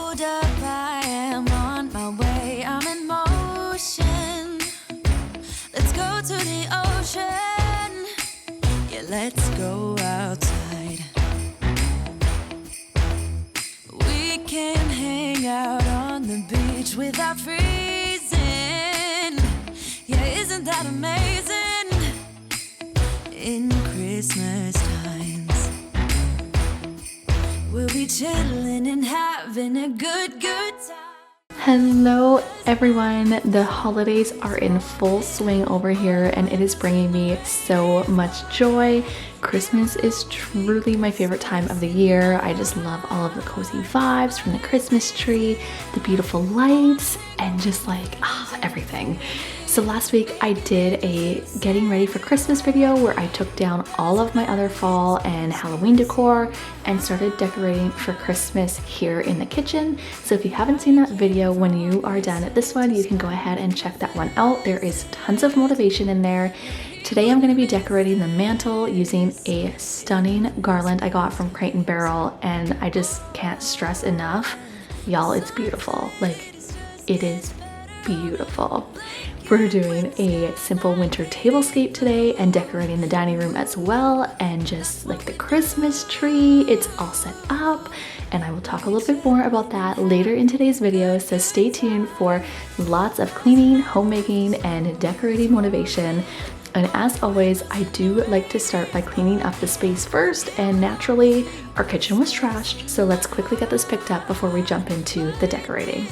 Hold up, I am on my way, I'm in motion. Let's go to the ocean. Yeah, let's go outside. We can hang out on the beach without freezing. Yeah, isn't that amazing? In Christmas times, we'll be chilling and having a good time. Hello everyone, the holidays are in full swing over here and it is bringing me so much joy. Christmas is truly my favorite time of the year. I just love all of the cozy vibes from the Christmas tree, the beautiful lights, and just like everything. So last week I did a getting ready for Christmas video where I took down all of my other fall and Halloween decor and started decorating for Christmas here in the kitchen. So if you haven't seen that video, when you are done at this one, you can go ahead and check that one out. There is tons of motivation in there. Today I'm going to be decorating the mantle using a stunning garland I got from Crate & Barrel, and I just can't stress enough, y'all, it's beautiful. Like, it is beautiful. We're doing a simple winter tablescape today and decorating the dining room as well, and just like the Christmas tree, it's all set up, and I will talk a little bit more about that later in today's video, so stay tuned for lots of cleaning, homemaking, and decorating motivation. And as always, I do like to start by cleaning up the space first, and naturally our kitchen was trashed, so let's quickly get this picked up before we jump into the decorating.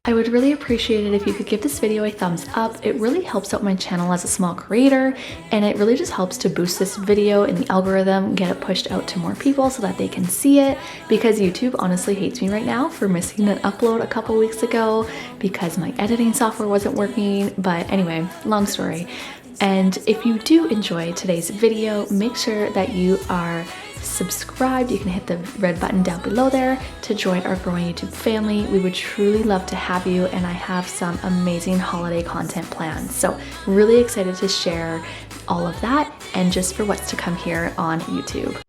I would really appreciate it if you could give this video a thumbs up. It really helps out my channel as a small creator, and it really just helps to boost this video in the algorithm, get it pushed out to more people so that they can see it, because YouTube honestly hates me right now for missing an upload a couple weeks ago because my editing software wasn't working. But anyway, long story. And if you do enjoy today's video, make sure that you are subscribed. You can hit the red button down below there to join our growing YouTube family. We would truly love to have you, and I have some amazing holiday content planned. So really excited to share all of that and just for what's to come here on YouTube.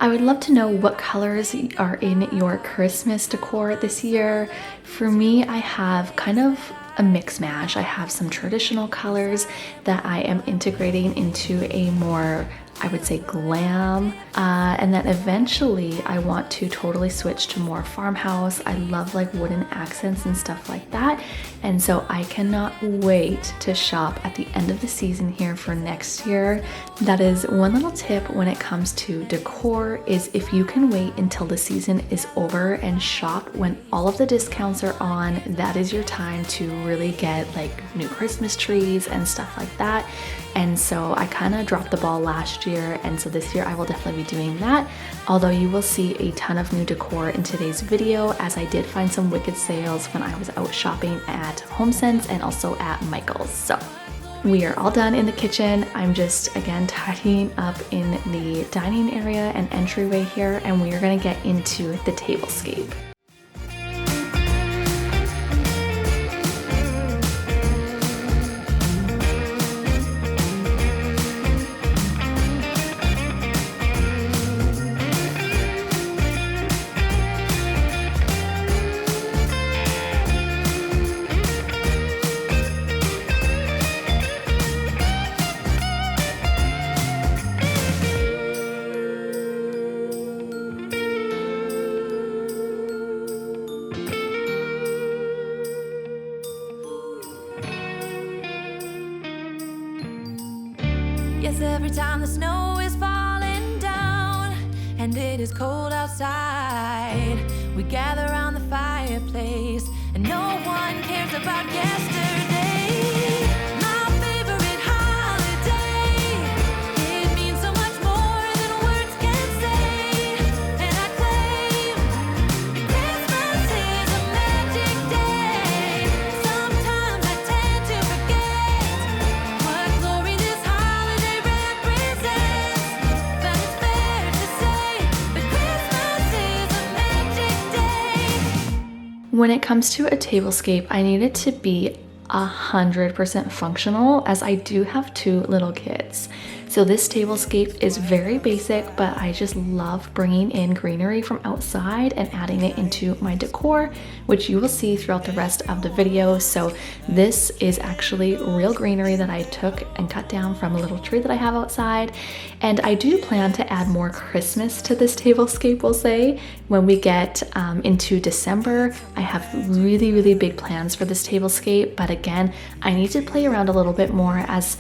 I would love to know what colors are in your Christmas decor this year. For me, I have kind of a mix mash. I have some traditional colors that I am integrating into a more, I would say, glam, and then eventually I want to totally switch to more farmhouse. I love like wooden accents and stuff like that, and so I cannot wait to shop at the end of the season here for next year. That is one little tip when it comes to decor, is if you can wait until the season is over and shop when all of the discounts are on, that is your time to really get like new Christmas trees and stuff like that. And so I kind of dropped the ball last year, and so this year I will definitely be doing that. Although you will see a ton of new decor in today's video, as I did find some wicked sales when I was out shopping at HomeSense and also at Michael's. So We are all done in the kitchen. I'm just, again, tidying up in the dining area and entryway here, and we are gonna get into the tablescape. Yes, every time the snow is falling down and it is cold outside, we gather around the fireplace and no one cares about yesterday. My favorite holiday, it means so much more than words can say. And I claim Christmas is a magic day. Sometimes I tend to forget what glory this holiday represents, but it's fair to say that Christmas is a magic day. When it comes to a tablescape, I need it to be 100% functional, as I do have 2 little kids. So this tablescape is very basic, but I just love bringing in greenery from outside and adding it into my decor, which you will see throughout the rest of the video. So this is actually real greenery that I took and cut down from a little tree that I have outside. And I do plan to add more Christmas to this tablescape, we'll say. When we get into December, I have really, really big plans for this tablescape. But again, I need to play around a little bit more as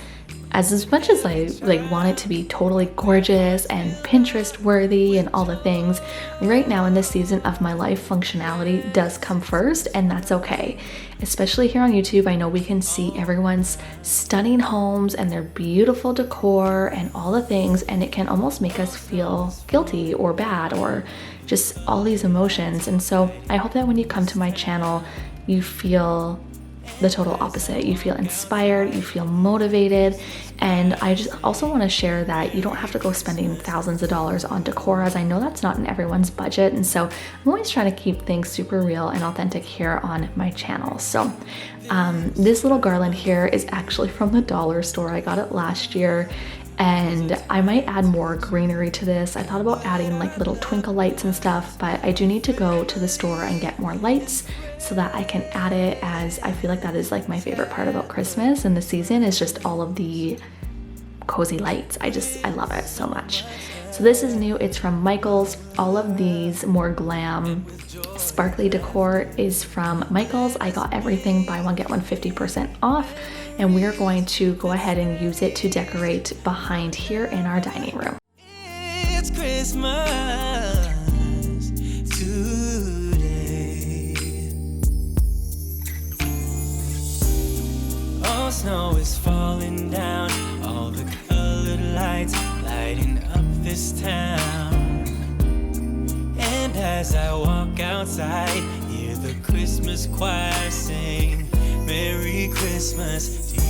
much as I want it to be totally gorgeous and Pinterest worthy and all the things. Right now in this season of my life, functionality does come first, and that's okay. Especially here on YouTube, I know we can see everyone's stunning homes and their beautiful decor and all the things, and it can almost make us feel guilty or bad or just all these emotions. And so I hope that when you come to my channel, you feel the total opposite. You feel inspired, you feel motivated, and I just also want to share that you don't have to go spending thousands of dollars on decor, as I know that's not in everyone's budget. And so I'm always trying to keep things super real and authentic here on my channel. So this little garland here is actually from the dollar store. I got it last year, and I might add more greenery to this. I thought about adding like little twinkle lights and stuff, but I do need to go to the store and get more lights so that I can add it, as I feel like that is like my favorite part about Christmas and the season is just all of the cozy lights. I love it so much. So this is new, it's from Michaels. All of these more glam sparkly decor is from Michaels. I got everything buy one get one 50% off, and we're going to go ahead and use it to decorate behind here in our dining room. It's Christmas today. All snow is falling down, all the colored lights lighting up this town. And as I walk outside, hear the Christmas choir sing Merry Christmas to you.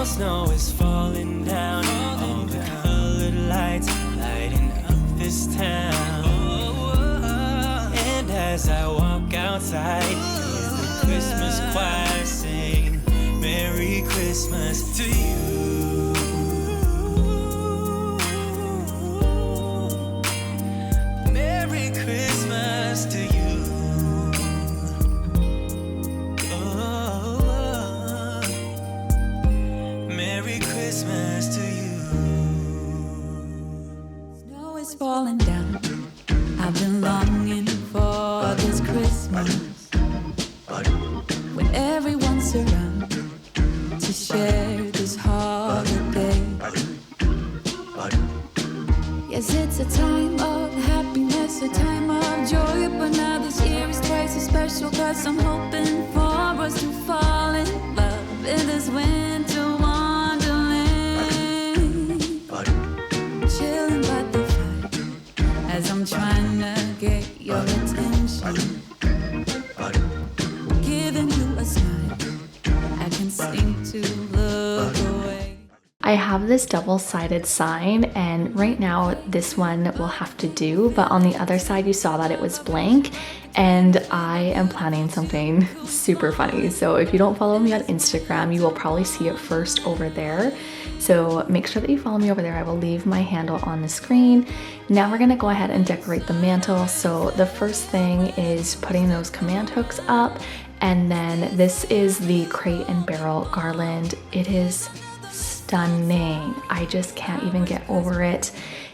Snow is falling down, all the colored lights lighting up this town. And as I walk outside, hear the Christmas choir sing Merry Christmas to you. Merry Christmas to you. Merry Christmas to you. Snow is falling down. I've been longing for this Christmas, when Everyone's around to share this holiday. Yes, it's a time of happiness, a time of joy, but now this year is twice as special, 'cause I'm hoping for us to fall in love in this winter wonderland. Chilling by the fire as I'm trying to get your attention, giving you a smile I can seem to look away. I have this double-sided sign, and right now this one will have to do, but on the other side you saw that it was blank, and I am planning something super funny. So if you don't follow me on Instagram, you will probably see it first over there. So make sure that you follow me over there. I will leave my handle on the screen. Now we're gonna go ahead and decorate the mantle. So the first thing is putting those command hooks up, and then this is the crate and barrel garland. It is stunning. I just can't even get over it.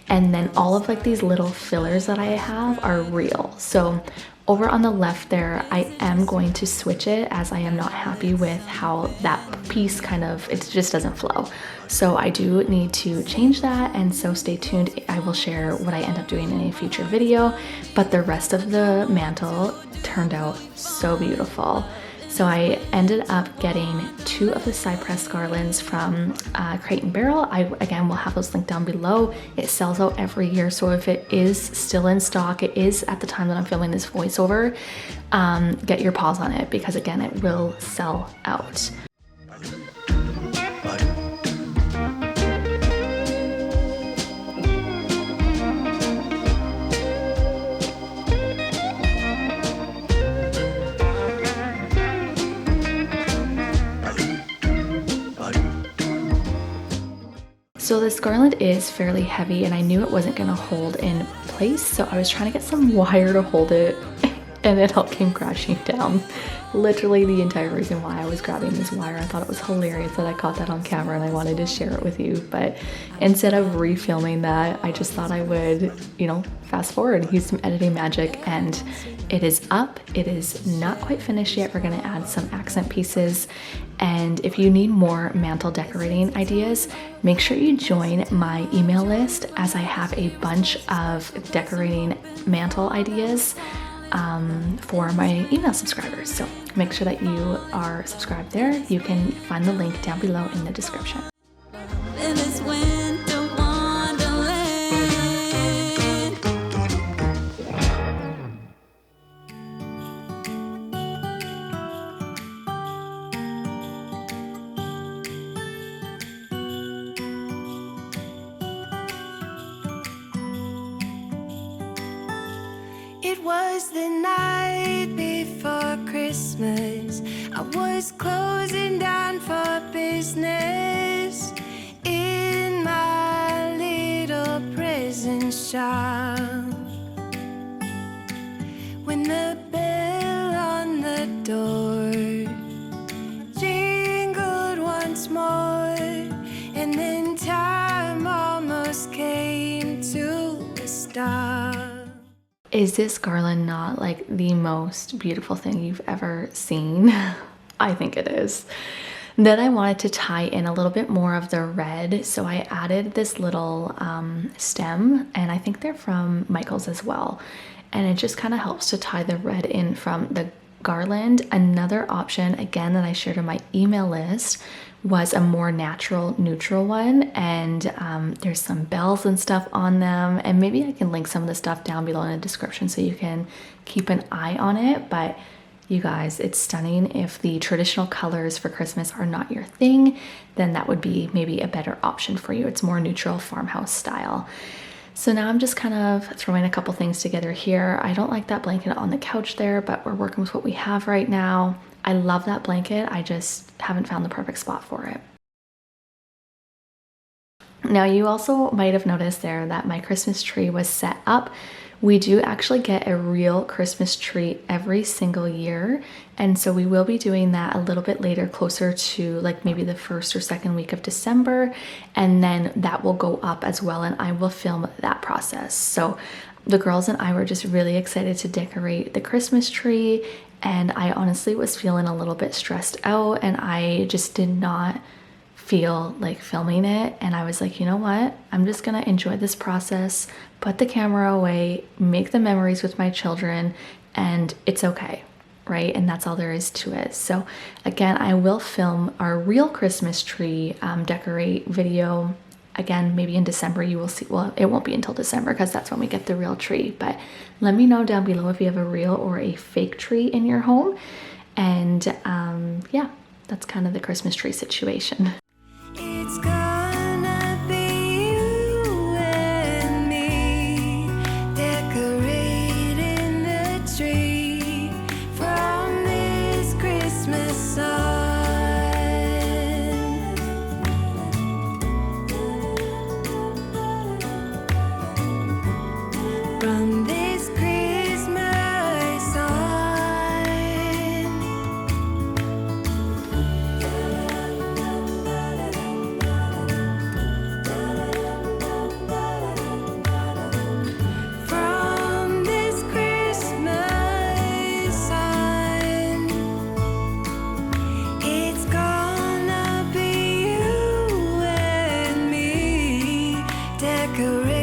And then all of like these little fillers that I have are real. So over on the left there, I am going to switch it, as I am not happy with how that piece kind of, it just doesn't flow. So I do need to change that, and so stay tuned. I will share what I end up doing in a future video, but the rest of the mantle turned out so beautiful. So I ended up getting 2 of the cypress garlands from Crate and Barrel. I, again, will have those linked down below. It sells out every year, so if it is still in stock, it is at the time that I'm filming this voiceover, get your paws on it, because again, it will sell out. So this garland is fairly heavy, and I knew it wasn't gonna hold in place, so I was trying to get some wire to hold it, and it all came crashing down. Literally the entire reason why I was grabbing this wire. I thought it was hilarious that I caught that on camera, and I wanted to share it with you, but instead of refilming that, I just thought I would, you know, fast forward, use some editing magic, and it is up. It is not quite finished yet. We're gonna add some accent pieces, and if you need more mantle decorating ideas, make sure you join my email list, as I have a bunch of decorating mantle ideas for my email subscribers. So make sure that you are subscribed there. You can find the link down below in the description. In this winter wonderland. It was the night before Christmas. I was closing down for business in my little present shop, when the bell on the door jingled once more, and then time almost came to a stop. Is this garland not like the most beautiful thing you've ever seen? I think it is. Then I wanted to tie in a little bit more of the red, so I added this little stem, and I think they're from Michael's as well, and it just kind of helps to tie the red in from the garland. Another option, again, that I shared in my email list was a more natural neutral one, and there's some bells and stuff on them, and maybe I can link some of the stuff down below in the description so you can keep an eye on it. But you guys, it's stunning. If the traditional colors for Christmas are not your thing, then that would be maybe a better option for you. It's more neutral farmhouse style. So now I'm just kind of throwing a couple things together here. I don't like that blanket on the couch there, but we're working with what we have right now. I love that blanket. I just haven't found the perfect spot for it. Now you also might have noticed there that my Christmas tree was set up. We do actually get a real Christmas tree every single year, and so we will be doing that a little bit later, closer to like maybe the 1st or 2nd week of December, and then that will go up as well, and I will film that process. So the girls and I were just really excited to decorate the Christmas tree, and I honestly was feeling a little bit stressed out, and I just did not feel like filming it. And I was like, you know what? I'm just gonna enjoy this process, put the camera away, make the memories with my children, and it's okay, right? And that's all there is to it. So again, I will film our real Christmas tree decorate video. Again, maybe in December you will see, well, it won't be until December because that's when we get the real tree. But let me know down below if you have a real or a fake tree in your home. And yeah, that's kind of the Christmas tree situation. It's gonna be you and me decorating the tree from this Christmas sun. From this Christmas sun. From this Christmas sun. It's gonna be you and me decorating